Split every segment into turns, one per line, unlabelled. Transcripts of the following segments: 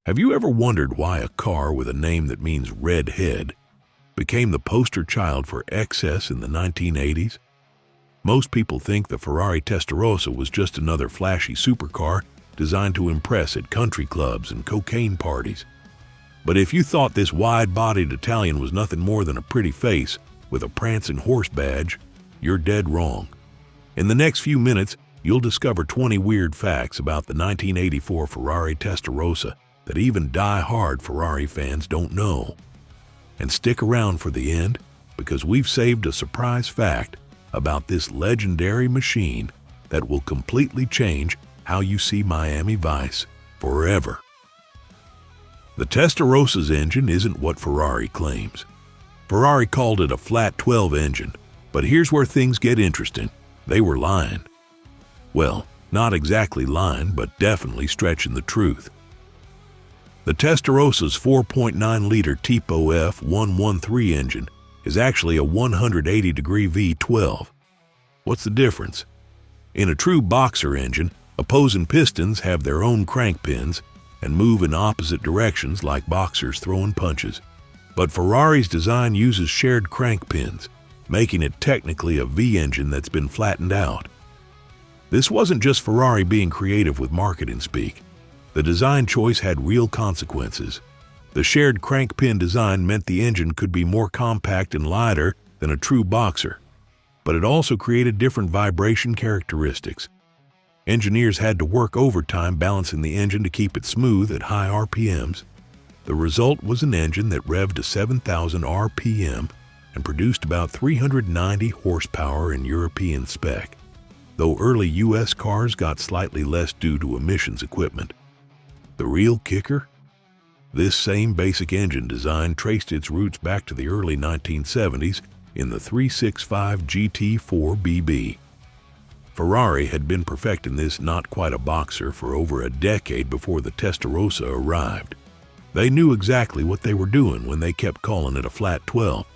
Have you ever wondered why a car with a name that means red head became the poster child for excess in the 1980s? Most people think the Ferrari Testarossa was just another flashy supercar designed to impress at country clubs and cocaine parties. But if you thought this wide-bodied Italian was nothing more than a pretty face with a prancing horse badge, you're dead wrong. In the next few minutes, you'll discover 20 weird facts about the 1984 Ferrari Testarossa that even die-hard Ferrari fans don't know. And stick around for the end, because we've saved a surprise fact about this legendary machine that will completely change how you see Miami Vice forever. The Testarossa's engine isn't what Ferrari claims. Ferrari called it a flat 12 engine, but here's where things get interesting. They were lying. Well, not exactly lying, but definitely stretching the truth. The Testarossa's 4.9-liter Tipo F113 engine is actually a 180-degree V12. What's the difference? In a true boxer engine, opposing pistons have their own crank pins and move in opposite directions like boxers throwing punches. But Ferrari's design uses shared crank pins, making it technically a V engine that's been flattened out. This wasn't just Ferrari being creative with marketing speak. The design choice had real consequences. The shared crank pin design meant the engine could be more compact and lighter than a true boxer, but it also created different vibration characteristics. Engineers had to work overtime balancing the engine to keep it smooth at high RPMs. The result was an engine that revved to 7,000 RPM and produced about 390 horsepower in European spec, though early US cars got slightly less due to emissions equipment. The real kicker? This same basic engine design traced its roots back to the early 1970s in the 365 GT4 BB. Ferrari had been perfecting this not-quite-a-boxer for over a decade before the Testarossa arrived. They knew exactly what they were doing when they kept calling it a flat 12.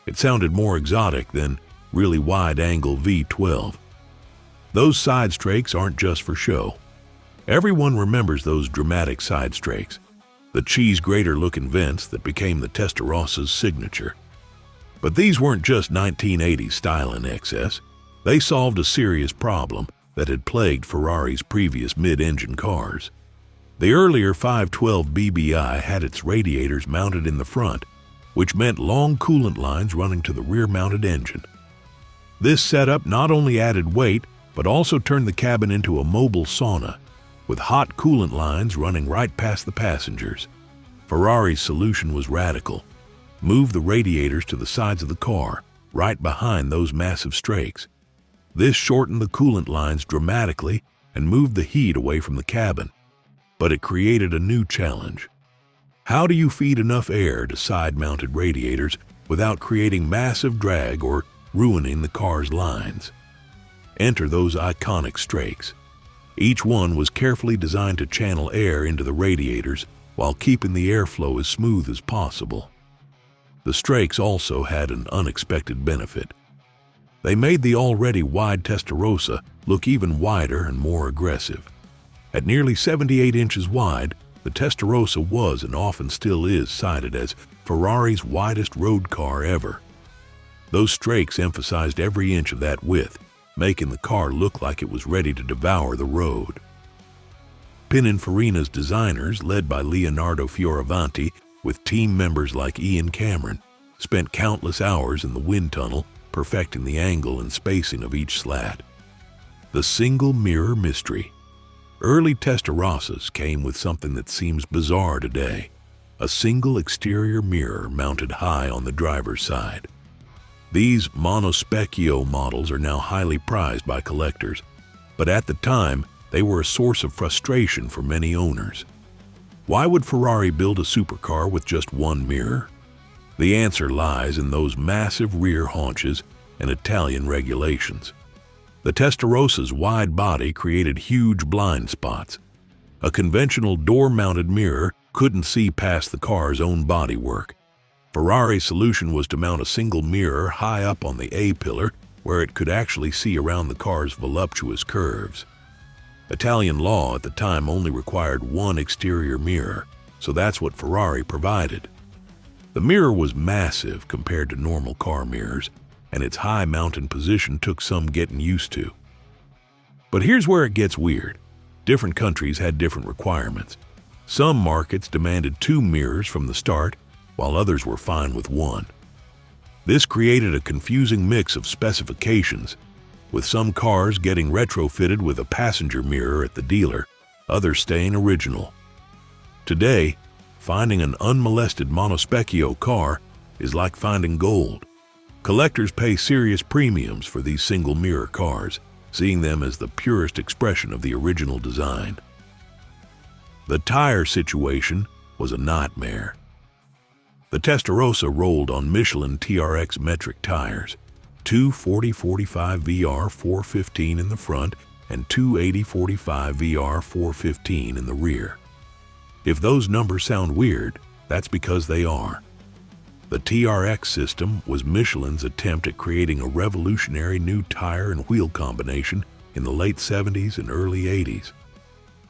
It sounded more exotic than really wide-angle V12. Those side strakes aren't just for show. Everyone remembers those dramatic side strakes, the cheese grater-looking vents that became the Testarossa's signature. But these weren't just 1980s style in excess. They solved a serious problem that had plagued Ferrari's previous mid-engine cars. The earlier 512 BBI had its radiators mounted in the front, which meant long coolant lines running to the rear-mounted engine. This setup not only added weight, but also turned the cabin into a mobile sauna, with hot coolant lines running right past the passengers. Ferrari's solution was radical. Move the radiators to the sides of the car, right behind those massive strakes. This shortened the coolant lines dramatically and moved the heat away from the cabin. But it created a new challenge. How do you feed enough air to side-mounted radiators without creating massive drag or ruining the car's lines? Enter those iconic strakes. Each one was carefully designed to channel air into the radiators while keeping the airflow as smooth as possible. The strakes also had an unexpected benefit. They made the already wide Testarossa look even wider and more aggressive. At nearly 78 inches wide, the Testarossa was and often still is cited as Ferrari's widest road car ever. Those strakes emphasized every inch of that width, making the car look like it was ready to devour the road. Pininfarina's designers, led by Leonardo Fioravanti, with team members like Ian Cameron, spent countless hours in the wind tunnel perfecting the angle and spacing of each slat. The single mirror mystery. Early Testarossas came with something that seems bizarre today: a single exterior mirror mounted high on the driver's side. These monospecchio models are now highly prized by collectors, but at the time, they were a source of frustration for many owners. Why would Ferrari build a supercar with just one mirror? The answer lies in those massive rear haunches and Italian regulations. The Testarossa's wide body created huge blind spots. A conventional door-mounted mirror couldn't see past the car's own bodywork. Ferrari's solution was to mount a single mirror high up on the A-pillar where it could actually see around the car's voluptuous curves. Italian law at the time only required one exterior mirror, so that's what Ferrari provided. The mirror was massive compared to normal car mirrors, and its high mounting position took some getting used to. But here's where it gets weird. Different countries had different requirements. Some markets demanded 2 mirrors from the start, while others were fine with 1. This created a confusing mix of specifications, with some cars getting retrofitted with a passenger mirror at the dealer, others staying original. Today, finding an unmolested monospecchio car is like finding gold. Collectors pay serious premiums for these single mirror cars, seeing them as the purest expression of the original design. The tire situation was a nightmare. The Testarossa rolled on Michelin TRX metric tires, 2 40/45 VR 415 in the front and 2 80/45 VR 415 in the rear. If those numbers sound weird, that's because they are. The TRX system was Michelin's attempt at creating a revolutionary new tire and wheel combination in the late 70s and early 80s.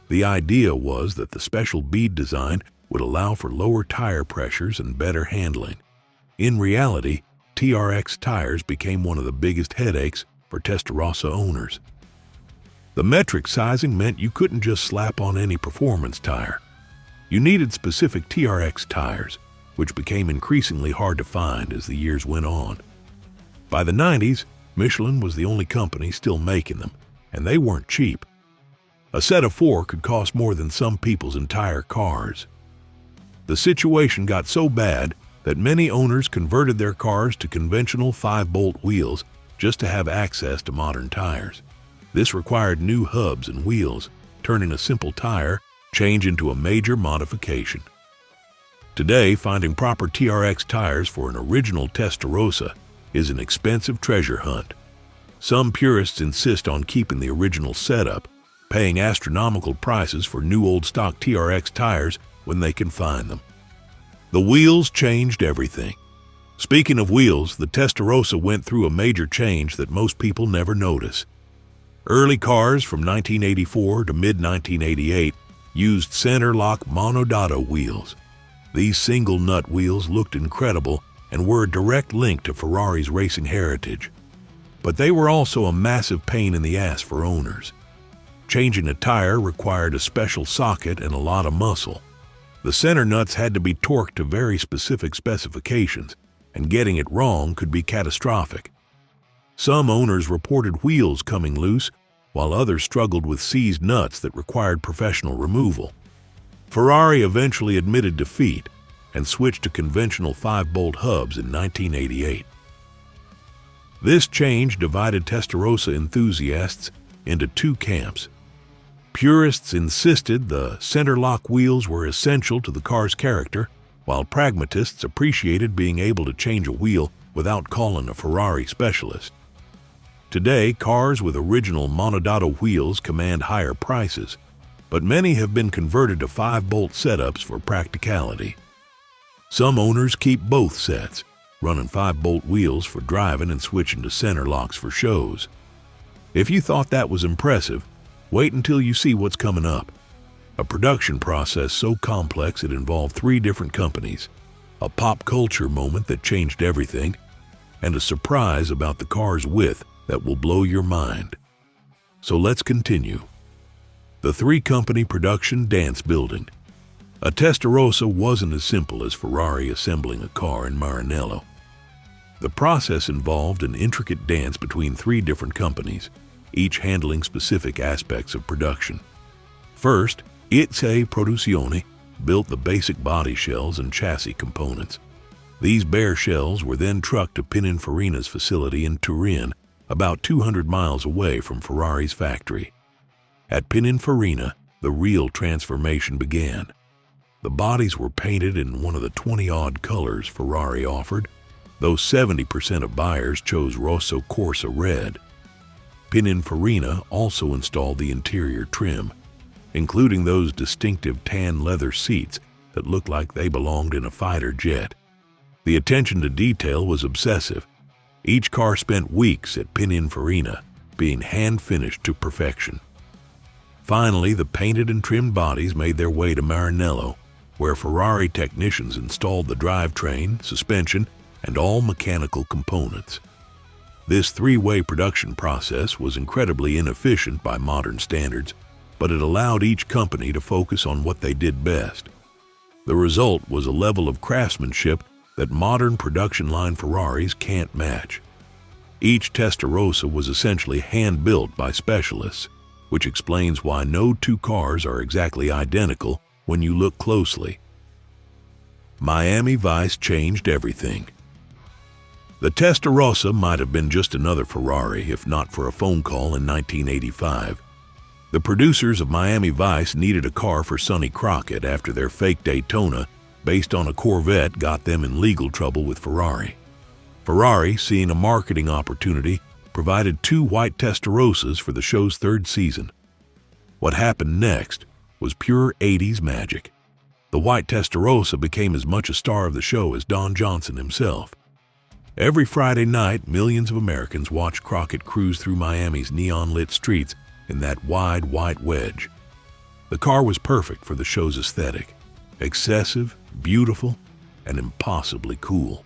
The idea was that the special bead design would allow for lower tire pressures and better handling. In reality, TRX tires became one of the biggest headaches for Testarossa owners. The metric sizing meant you couldn't just slap on any performance tire. You needed specific TRX tires, which became increasingly hard to find as the years went on. By the 90s, Michelin was the only company still making them, and they weren't cheap. A set of 4 could cost more than some people's entire cars. The situation got so bad that many owners converted their cars to conventional 5-bolt wheels just to have access to modern tires. This required new hubs and wheels, turning a simple tire change into a major modification. Today, finding proper TRX tires for an original Testarossa is an expensive treasure hunt. Some purists insist on keeping the original setup, paying astronomical prices for new old stock TRX tires when they can find them. The wheels changed everything. Speaking of wheels, the Testarossa went through a major change that most people never notice. Early cars from 1984 to mid-1988 used center-lock monodotto wheels. These single-nut wheels looked incredible and were a direct link to Ferrari's racing heritage. But they were also a massive pain in the ass for owners. Changing a tire required a special socket and a lot of muscle. The center nuts had to be torqued to very specific specifications, and getting it wrong could be catastrophic. Some owners reported wheels coming loose, while others struggled with seized nuts that required professional removal. Ferrari eventually admitted defeat and switched to conventional 5-bolt hubs in 1988. This change divided Testarossa enthusiasts into 2 camps. Purists insisted the center-lock wheels were essential to the car's character, while pragmatists appreciated being able to change a wheel without calling a Ferrari specialist. Today, cars with original monodotto wheels command higher prices, but many have been converted to 5-bolt setups for practicality. Some owners keep both sets, running 5-bolt wheels for driving and switching to center locks for shows. If you thought that was impressive, wait until you see what's coming up. A production process so complex it involved 3 different companies, a pop culture moment that changed everything, and a surprise about the car's width that will blow your mind. So let's continue. The 3-company production dance building. A Testarossa wasn't as simple as Ferrari assembling a car in Maranello. The process involved an intricate dance between 3 different companies, each handling specific aspects of production. First, Itze Produzione built the basic body shells and chassis components. These bare shells were then trucked to Pininfarina's facility in Turin, about 200 miles away from Ferrari's factory. At Pininfarina, the real transformation began. The bodies were painted in one of the 20-odd colors Ferrari offered, though 70% of buyers chose Rosso Corsa red. Pininfarina also installed the interior trim, including those distinctive tan leather seats that looked like they belonged in a fighter jet. The attention to detail was obsessive. Each car spent weeks at Pininfarina, being hand-finished to perfection. Finally, the painted and trimmed bodies made their way to Maranello, where Ferrari technicians installed the drivetrain, suspension, and all mechanical components. This three-way production process was incredibly inefficient by modern standards, but it allowed each company to focus on what they did best. The result was a level of craftsmanship that modern production line Ferraris can't match. Each Testarossa was essentially hand-built by specialists, which explains why no two cars are exactly identical when you look closely. Miami Vice changed everything. The Testarossa might have been just another Ferrari if not for a phone call in 1985. The producers of Miami Vice needed a car for Sonny Crockett after their fake Daytona based on a Corvette got them in legal trouble with Ferrari. Ferrari, seeing a marketing opportunity, provided 2 white Testarossas for the show's 3rd season. What happened next was pure 80s magic. The white Testarossa became as much a star of the show as Don Johnson himself. Every Friday night, millions of Americans watched Crockett cruise through Miami's neon-lit streets in that wide white wedge. The car was perfect for the show's aesthetic: excessive, beautiful, and impossibly cool.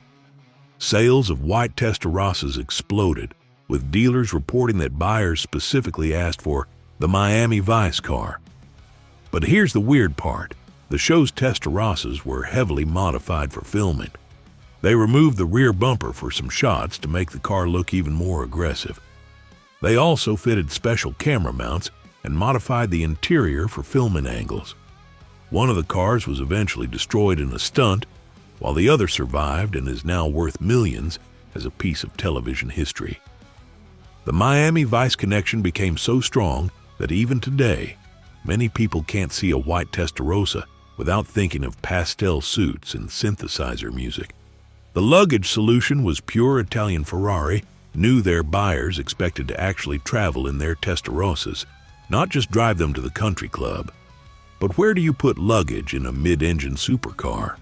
Sales of white Testarossas exploded, with dealers reporting that buyers specifically asked for the Miami Vice car. But here's the weird part: the show's Testarossas were heavily modified for filming. They removed the rear bumper for some shots to make the car look even more aggressive. They also fitted special camera mounts and modified the interior for filming angles. One of the cars was eventually destroyed in a stunt, while the other survived and is now worth millions as a piece of television history. The Miami Vice connection became so strong that even today, many people can't see a white Testarossa without thinking of pastel suits and synthesizer music. The luggage solution was pure Italian. Ferrari knew their buyers expected to actually travel in their Testarossas, not just drive them to the country club. But where do you put luggage in a mid-engine supercar?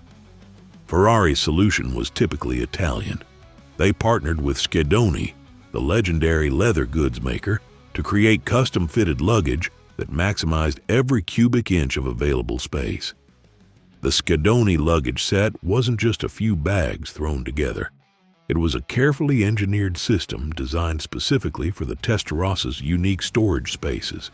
Ferrari's solution was typically Italian. They partnered with Speedometer, the legendary leather goods maker, to create custom-fitted luggage that maximized every cubic inch of available space. The Speedometer luggage set wasn't just a few bags thrown together. It was a carefully engineered system designed specifically for the Testarossa's unique storage spaces.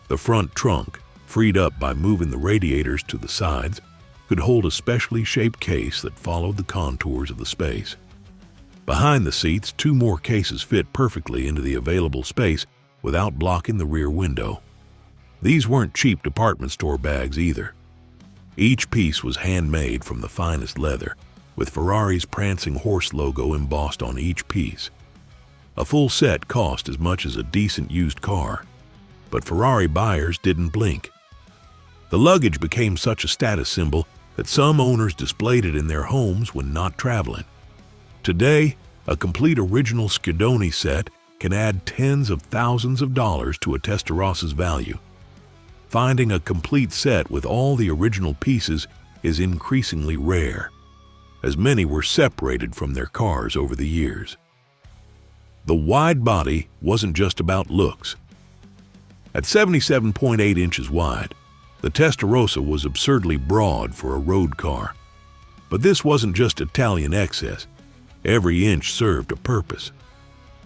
The front trunk, freed up by moving the radiators to the sides, could hold a specially shaped case that followed the contours of the space. Behind the seats, 2 more cases fit perfectly into the available space without blocking the rear window. These weren't cheap department store bags either. Each piece was handmade from the finest leather, with Ferrari's prancing horse logo embossed on each piece. A full set cost as much as a decent used car, but Ferrari buyers didn't blink. The luggage became such a status symbol that some owners displayed it in their homes when not traveling. Today, a complete original Speedometer set can add tens of thousands of dollars to a Testarossa's value. Finding a complete set with all the original pieces is increasingly rare, as many were separated from their cars over the years. The wide body wasn't just about looks. At 77.8 inches wide, the Testarossa was absurdly broad for a road car. But this wasn't just Italian excess. Every inch served a purpose.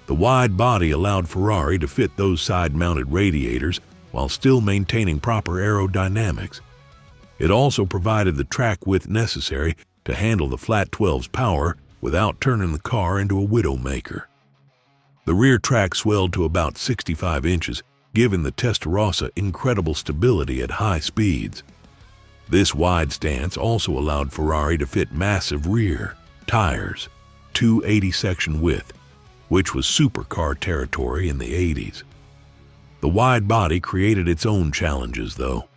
The wide body allowed Ferrari to fit those side-mounted radiators while still maintaining proper aerodynamics. It also provided the track width necessary to handle the flat 12's power without turning the car into a widowmaker. The rear track swelled to about 65 inches, giving the Testarossa incredible stability at high speeds. This wide stance also allowed Ferrari to fit massive rear tires, 280 section width, which was supercar territory in the 80s. The wide body created its own challenges, though.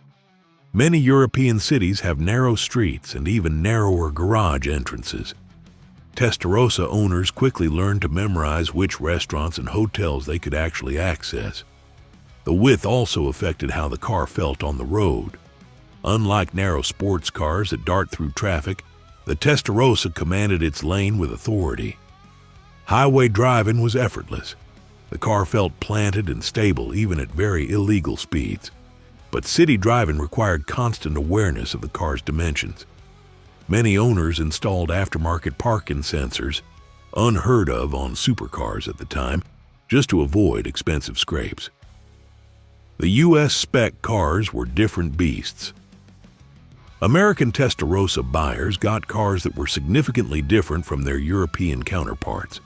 Many European cities have narrow streets and even narrower garage entrances. Testarossa owners quickly learned to memorize which restaurants and hotels they could actually access. The width also affected how the car felt on the road. Unlike narrow sports cars that dart through traffic, the Testarossa commanded its lane with authority. Highway driving was effortless. The car felt planted and stable even at very illegal speeds. but city driving required constant awareness of the car's dimensions. Many owners installed aftermarket parking sensors, unheard of on supercars at the time, just to avoid expensive scrapes. The U.S. spec cars were different beasts. American Testarossa buyers got cars that were significantly different from their European counterparts.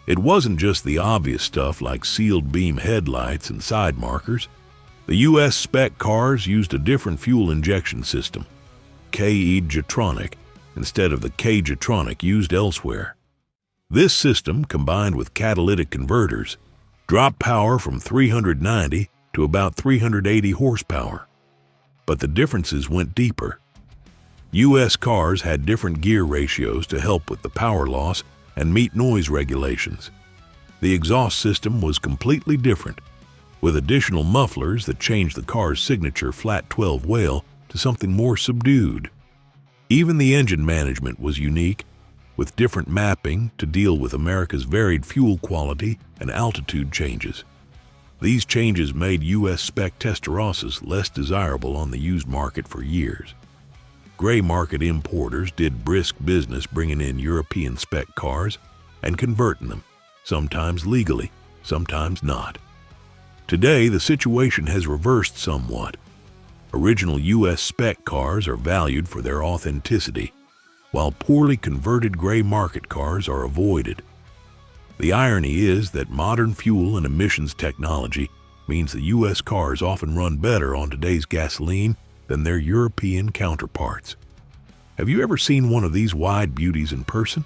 It wasn't just the obvious stuff like sealed beam headlights and side markers. The U.S. spec cars used a different fuel injection system, K-Jetronic, instead of the K-Jetronic used elsewhere. This system, combined with catalytic converters, dropped power from 390 to about 380 horsepower. But the differences went deeper. U.S. cars had different gear ratios to help with the power loss and meet noise regulations. The exhaust system was completely different, with additional mufflers that changed the car's signature flat 12 wail to something more subdued. Even the engine management was unique, with different mapping to deal with America's varied fuel quality and altitude changes. These changes made U.S. spec Testarossas less desirable on the used market for years. Gray market importers did brisk business bringing in European spec cars and converting them, sometimes legally, sometimes not. Today, the situation has reversed somewhat. Original U.S. spec cars are valued for their authenticity, while poorly converted gray market cars are avoided. The irony is that modern fuel and emissions technology means that U.S. cars often run better on today's gasoline than their European counterparts. Have you ever seen one of these wide beauties in person?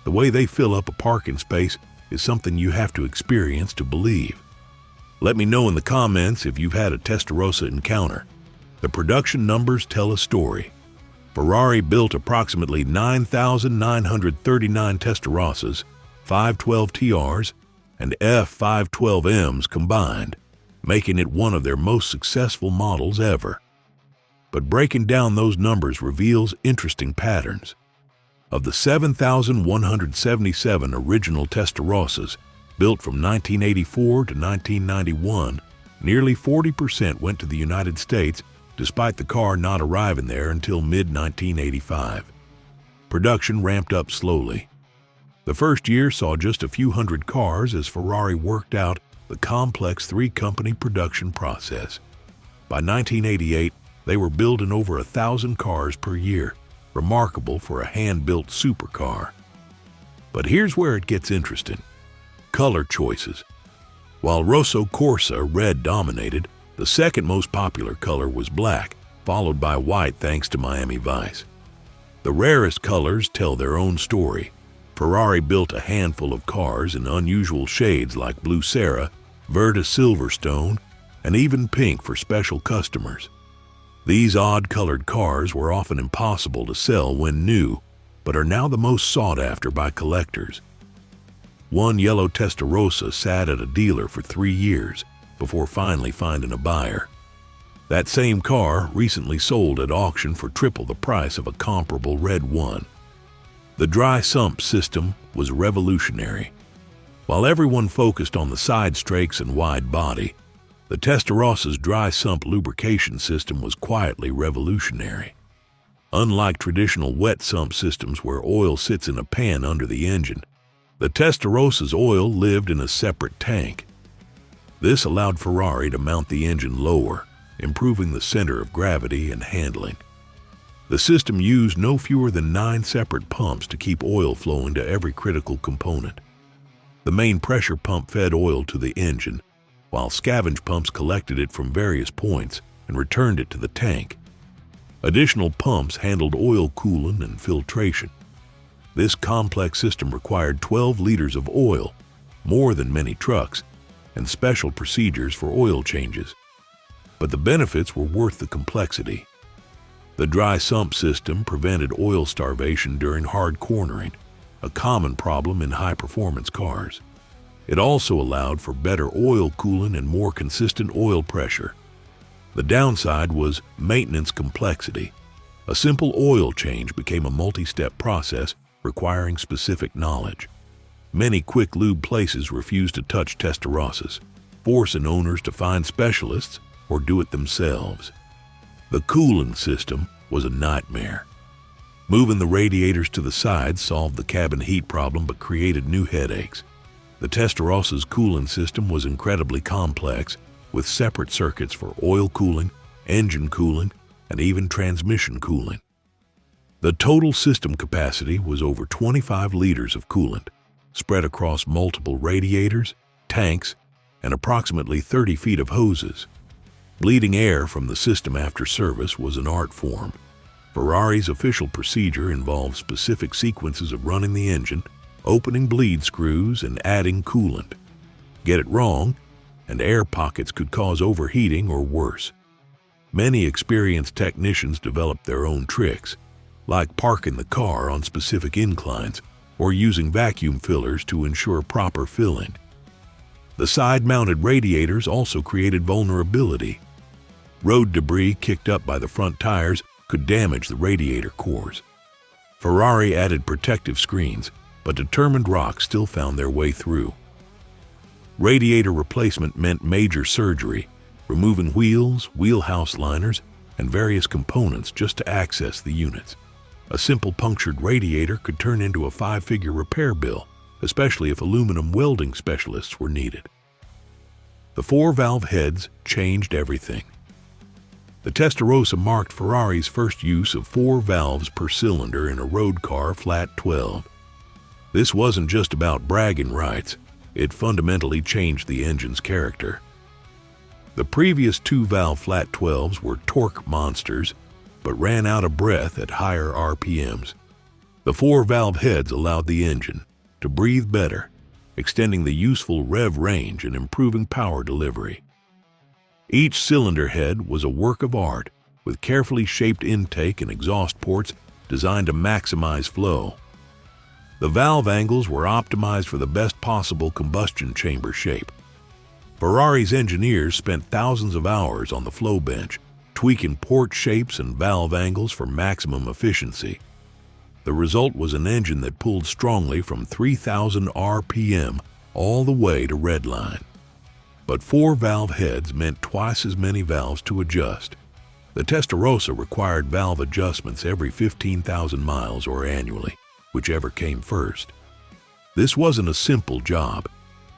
The way they fill up a parking space is something you have to experience to believe. Let me know in the comments if you've had a Testarossa encounter. The production numbers tell a story. Ferrari built approximately 9,939 Testarossas, 512 TRs, and F512Ms combined, making it one of their most successful models ever. But breaking down those numbers reveals interesting patterns. Of the 7,177 original Testarossas built from 1984 to 1991, nearly 40% went to the United States, despite the car not arriving there until mid-1985. Production ramped up slowly. The first year saw just a few hundred cars as Ferrari worked out the complex three-company production process. By 1988, they were building over 1,000 cars per year, remarkable for a hand-built supercar. But here's where it gets interesting. Color choices. While Rosso Corsa red dominated, the second most popular color was black, followed by white thanks to Miami Vice. The rarest colors tell their own story. Ferrari built a handful of cars in unusual shades like blue Sarah, Verda Silverstone, and even pink for special customers. These odd-colored cars were often impossible to sell when new, but are now the most sought after by collectors. One yellow Testarossa sat at a dealer for 3 years before finally finding a buyer. That same car recently sold at auction for triple the price of a comparable red one. The dry sump system was revolutionary. While everyone focused on the side strakes and wide body, the Testarossa's dry sump lubrication system was quietly revolutionary. Unlike traditional wet sump systems where oil sits in a pan under the engine, the Testarossa's oil lived in a separate tank. This allowed Ferrari to mount the engine lower, improving the center of gravity and handling. The system used no fewer than 9 separate pumps to keep oil flowing to every critical component. The main pressure pump fed oil to the engine, while scavenge pumps collected it from various points and returned it to the tank. Additional pumps handled oil coolant and filtration. This complex system required 12 liters of oil, more than many trucks, and special procedures for oil changes. But the benefits were worth the complexity. The dry sump system prevented oil starvation during hard cornering, a common problem in high-performance cars. It also allowed for better oil coolant and more consistent oil pressure. The downside was maintenance complexity. A simple oil change became a multi-step process requiring specific knowledge. Many quick lube places refused to touch Testarossas, forcing owners to find specialists or do it themselves. The cooling system was a nightmare. Moving the radiators to the side solved the cabin heat problem but created new headaches. The Testarossa's cooling system was incredibly complex, with separate circuits for oil cooling, engine cooling, and even transmission cooling. The total system capacity was over 25 liters of coolant, spread across multiple radiators, tanks, and approximately 30 feet of hoses. Bleeding air from the system after service was an art form. Ferrari's official procedure involved specific sequences of running the engine, opening bleed screws, and adding coolant. Get it wrong, and air pockets could cause overheating or worse. Many experienced technicians developed their own tricks, like parking the car on specific inclines or using vacuum fillers to ensure proper filling. The side-mounted radiators also created vulnerability. Road debris kicked up by the front tires could damage the radiator cores. Ferrari added protective screens, but determined rocks still found their way through. Radiator replacement meant major surgery, removing wheels, wheelhouse liners, and various components just to access the units. A simple punctured radiator could turn into a 5-figure repair bill, especially if aluminum welding specialists were needed. The 4-valve heads changed everything. The Testarossa marked Ferrari's first use of 4 valves per cylinder in a road car flat 12. This wasn't just about bragging rights, it fundamentally changed the engine's character. The previous 2-valve flat 12s were torque monsters, but ran out of breath at higher RPMs. The 4-valve heads allowed the engine to breathe better, extending the useful rev range and improving power delivery. Each cylinder head was a work of art, with carefully shaped intake and exhaust ports designed to maximize flow. The valve angles were optimized for the best possible combustion chamber shape. Ferrari's engineers spent thousands of hours on the flow bench, tweaking port shapes and valve angles for maximum efficiency. The result was an engine that pulled strongly from 3,000 RPM all the way to redline. But 4-valve heads meant twice as many valves to adjust. The Testarossa required valve adjustments every 15,000 miles or annually, whichever came first. This wasn't a simple job.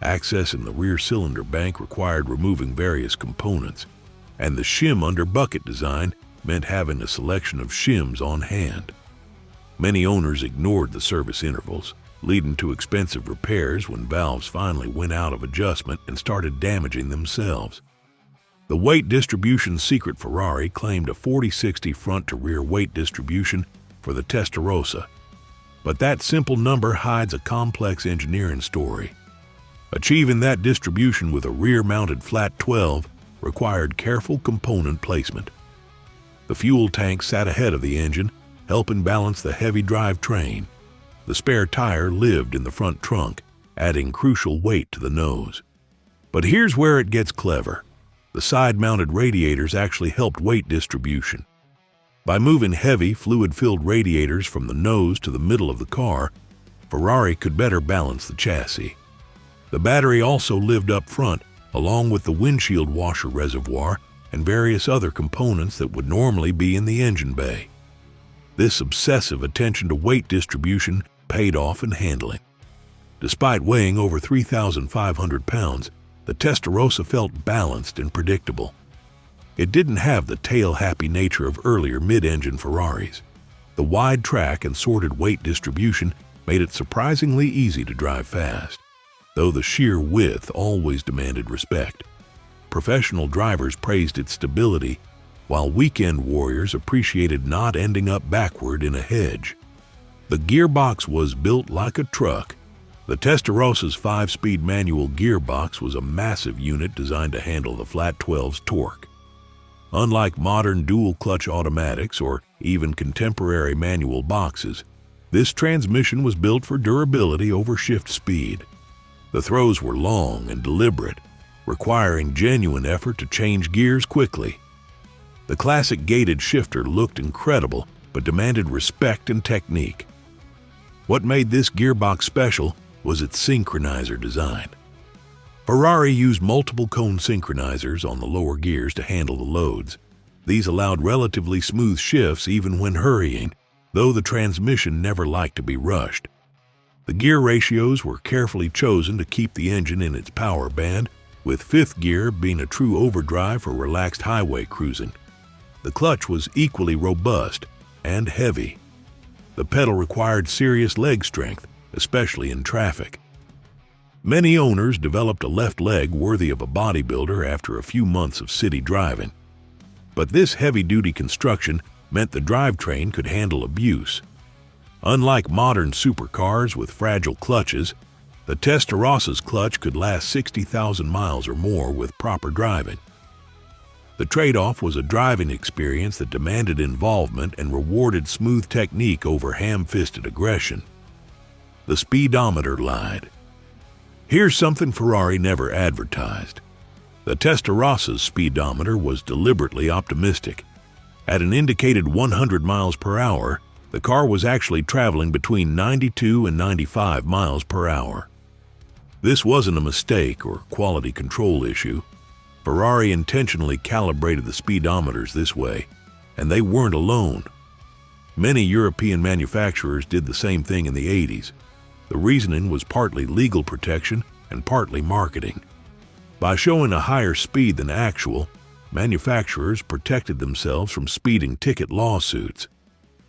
Accessing the rear cylinder bank required removing various components, and the shim under bucket design meant having a selection of shims on hand. Many owners ignored the service intervals, leading to expensive repairs when valves finally went out of adjustment and started damaging themselves. The weight distribution secret Ferrari claimed a 40-60 front-to-rear weight distribution for the Testarossa, but that simple number hides a complex engineering story. Achieving that distribution with a rear-mounted flat 12 required careful component placement. The fuel tank sat ahead of the engine, helping balance the heavy drivetrain. The spare tire lived in the front trunk, adding crucial weight to the nose. But here's where it gets clever. The side-mounted radiators actually helped weight distribution. By moving heavy, fluid-filled radiators from the nose to the middle of the car, Ferrari could better balance the chassis. The battery also lived up front, along with the windshield washer reservoir and various other components that would normally be in the engine bay. This obsessive attention to weight distribution paid off in handling. Despite weighing over 3,500 pounds, the Testarossa felt balanced and predictable. It didn't have the tail-happy nature of earlier mid-engine Ferraris. The wide track and sorted weight distribution made it surprisingly easy to drive fast, though the sheer width always demanded respect. Professional drivers praised its stability, while weekend warriors appreciated not ending up backward in a hedge. The gearbox was built like a truck. The Testarossa's 5-speed manual gearbox was a massive unit designed to handle the flat 12's torque. Unlike modern dual-clutch automatics or even contemporary manual boxes, this transmission was built for durability over shift speed. The throws were long and deliberate, requiring genuine effort to change gears quickly. The classic gated shifter looked incredible but demanded respect and technique. What made this gearbox special was its synchronizer design. Ferrari used multiple cone synchronizers on the lower gears to handle the loads. These allowed relatively smooth shifts even when hurrying, though the transmission never liked to be rushed. The gear ratios were carefully chosen to keep the engine in its power band, with fifth gear being a true overdrive for relaxed highway cruising. The clutch was equally robust and heavy. The pedal required serious leg strength, especially in traffic. Many owners developed a left leg worthy of a bodybuilder after a few months of city driving. But this heavy-duty construction meant the drivetrain could handle abuse. Unlike modern supercars with fragile clutches, the Testarossa's clutch could last 60,000 miles or more with proper driving. The trade-off was a driving experience that demanded involvement and rewarded smooth technique over ham-fisted aggression. The speedometer lied. Here's something Ferrari never advertised. The Testarossa's speedometer was deliberately optimistic. At an indicated 100 miles per hour, the car was actually traveling between 92 and 95 miles per hour. This wasn't a mistake or quality control issue. Ferrari intentionally calibrated the speedometers this way, and they weren't alone. Many European manufacturers did the same thing in the 80s. The reasoning was partly legal protection and partly marketing. By showing a higher speed than actual, manufacturers protected themselves from speeding ticket lawsuits.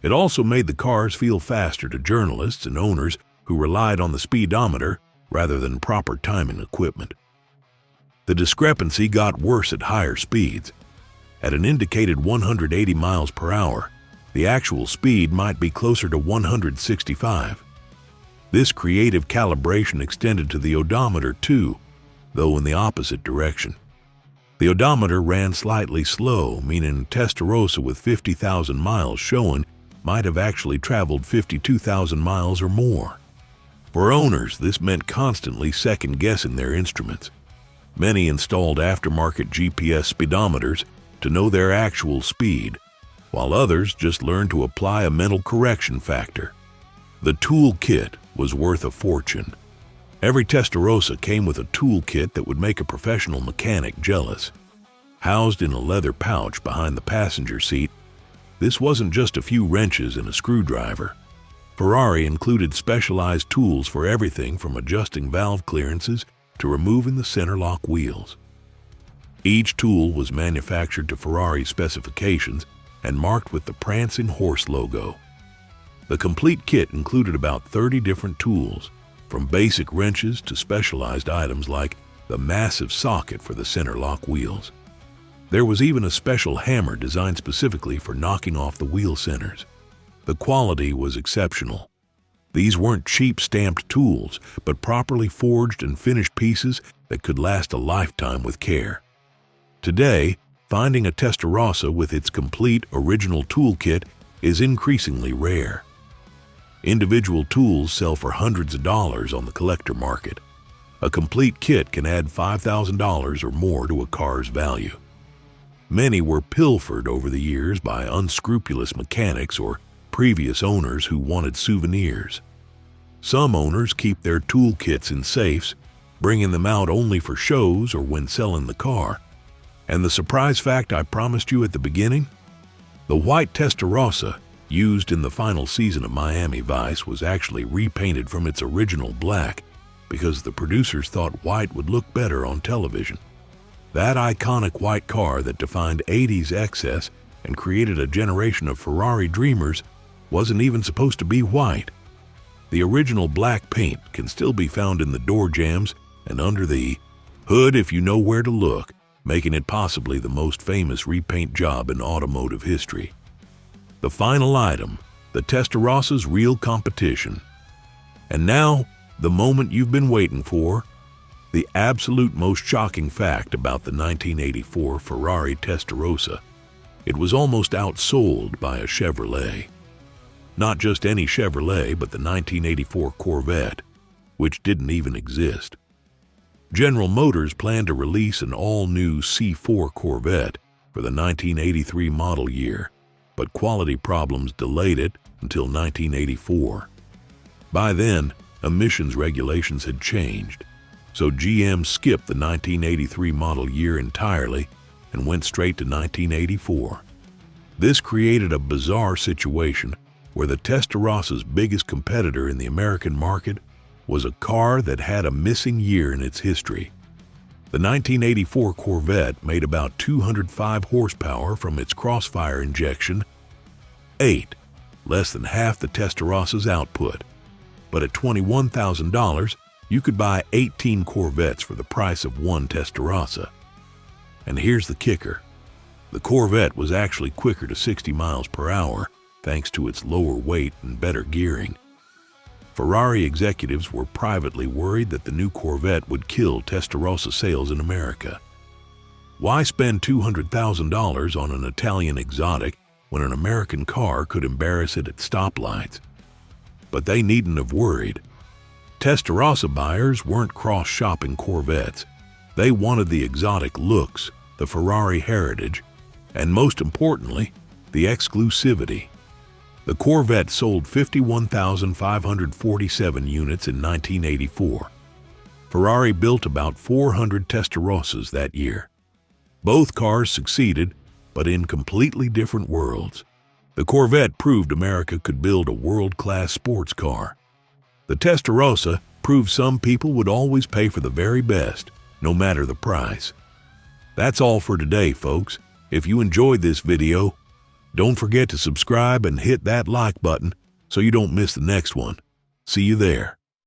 It also made the cars feel faster to journalists and owners who relied on the speedometer rather than proper timing equipment. The discrepancy got worse at higher speeds. At an indicated 180 miles per hour, the actual speed might be closer to 165. This creative calibration extended to the odometer too, though in the opposite direction. The odometer ran slightly slow, meaning Testarossa with 50,000 miles showing might have actually traveled 52,000 miles or more. For owners, this meant constantly second-guessing their instruments. Many installed aftermarket GPS speedometers to know their actual speed, while others just learned to apply a mental correction factor. The toolkit was worth a fortune. Every Testarossa came with a toolkit that would make a professional mechanic jealous. Housed in a leather pouch behind the passenger seat, this wasn't just a few wrenches and a screwdriver. Ferrari included specialized tools for everything from adjusting valve clearances to removing the center lock wheels. Each tool was manufactured to Ferrari specifications and marked with the prancing horse logo. The complete kit included about 30 different tools, from basic wrenches to specialized items like the massive socket for the center lock wheels. There was even a special hammer designed specifically for knocking off the wheel centers. The quality was exceptional. These weren't cheap stamped tools, but properly forged and finished pieces that could last a lifetime with care. Today, finding a Testarossa with its complete original toolkit is increasingly rare. Individual tools sell for hundreds of dollars on the collector market. A complete kit can add $5,000 or more to a car's value. Many were pilfered over the years by unscrupulous mechanics or previous owners who wanted souvenirs. Some owners keep their toolkits in safes, bringing them out only for shows or when selling the car. And the surprise fact I promised you at the beginning? The white Testarossa, used in the final season of Miami Vice, was actually repainted from its original black because the producers thought white would look better on television. That iconic white car that defined 80s excess and created a generation of Ferrari dreamers wasn't even supposed to be white. The original black paint can still be found in the door jambs and under the hood if you know where to look, making it possibly the most famous repaint job in automotive history. The final item, the Testarossa's real competition. And now, the moment you've been waiting for, the absolute most shocking fact about the 1984 Ferrari Testarossa. It was almost outsold by a Chevrolet. Not just any Chevrolet, but the 1984 Corvette, which didn't even exist. General Motors planned to release an all-new C4 Corvette for the 1983 model year, but quality problems delayed it until 1984. By then, emissions regulations had changed. So GM skipped the 1983 model year entirely and went straight to 1984. This created a bizarre situation where the Testarossa's biggest competitor in the American market was a car that had a missing year in its history. The 1984 Corvette made about 205 horsepower from its Crossfire injection 8, less than half the Testarossa's output. But at $21,000, you could buy 18 Corvettes for the price of one Testarossa. And here's the kicker. The Corvette was actually quicker to 60 miles per hour thanks to its lower weight and better gearing. Ferrari executives were privately worried that the new Corvette would kill Testarossa sales in America. Why spend $200,000 on an Italian exotic when an American car could embarrass it at stoplights? But they needn't have worried. Testarossa buyers weren't cross-shopping Corvettes. They wanted the exotic looks, the Ferrari heritage, and most importantly, the exclusivity. The Corvette sold 51,547 units in 1984. Ferrari built about 400 Testarossas that year. Both cars succeeded, but in completely different worlds. The Corvette proved America could build a world-class sports car. The Testarossa proved some people would always pay for the very best, no matter the price. That's all for today, folks. If you enjoyed this video, don't forget to subscribe and hit that like button so you don't miss the next one. See you there.